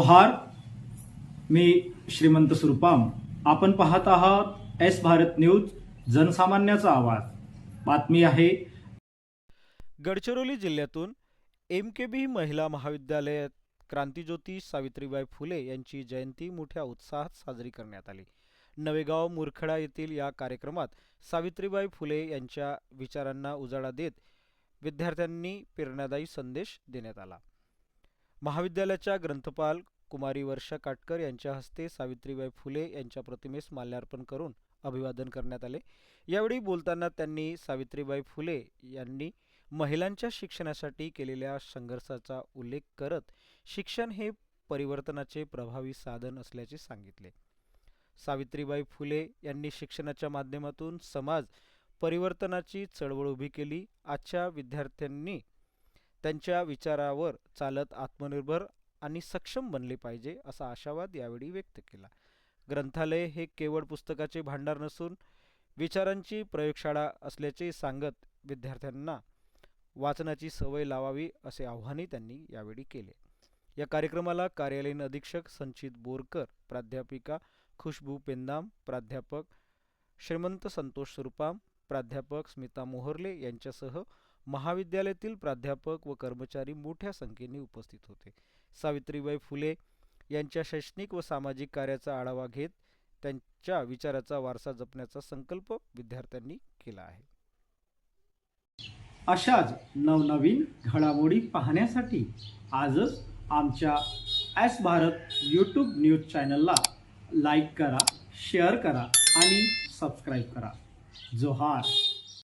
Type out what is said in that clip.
जोहार, मी श्रीमंत सुरपाम। आपण पाहत आहात एस भारत न्यूज, जनसामान्याचा आवाज। बातमी आहे गडचिरोली जिल्ह्यातून एमकेबी महिला महाविद्यालयात क्रांतिज्योती सावित्रीबाई फुले यांची जयंती मोठ्या उत्साहात साजरी करण्यात आली। नवेगाव मुरखेडा येथील या कार्यक्रमात सावित्रीबाई फुले यांच्या विचारांना उजाळा देत विद्यार्थ्यांनी प्रेरणादायी संदेश देण्यात आला। महाविद्यालयाच्या ग्रंथपाल कुमारी वर्षा काटकर यांच्या हस्ते सावित्रीबाई फुले यांच्या प्रतिमेस माल्यार्पण करून अभिवादन करण्यात आले। यावेळी बोलताना त्यांनी सावित्रीबाई फुले यांनी महिलांच्या शिक्षणासाठी केलेल्या संघर्षाचा उल्लेख करत शिक्षण हे परिवर्तनाचे प्रभावी साधन असल्याचे सांगितले। सावित्रीबाई फुले यांनी शिक्षणाच्या माध्यमातून समाज परिवर्तनाची चळवळ उभी केली। आजच्या विद्यार्थ्यांनी त्यांच्या विचारावर चालत आत्मनिर्भर आणि सक्षम बनले पाहिजे असा आशावाद यावेळी व्यक्त केला। ग्रंथालय हे केवळ पुस्तकाचे भांडार नसून विचारांची प्रयोगशाळा असल्याचे सांगत विद्यार्थ्यांना वाचनाची सवय लावावी असे आवाहनही त्यांनी यावेळी केले। या कार्यक्रमाला कार्यालयीन अधीक्षक संचित बोरकर, प्राध्यापिका खुशबू पेंदाम, प्राध्यापक श्रीमंत संतोष सुरपाम, प्राध्यापक स्मिता मोहर्ले यांच्यासह महाविद्यालयातील प्राध्यापक व कर्मचारी मोठ्या संख्येने उपस्थित होते। सावित्रीबाई फुले यांच्या शैक्षणिक व सामाजिक कार्याचा आढावा घेत त्यांच्या विचाराचा वारसा जपण्याचा संकल्प विद्यार्थ्यांनी केला आहे। अशाच नवनवीन घडामोडी पाहण्यासाठी आजच आमच्या एस भारत यूट्यूब न्यूज चॅनलला लाईक करा, शेअर करा आणि सबस्क्राईब करा। जोहार।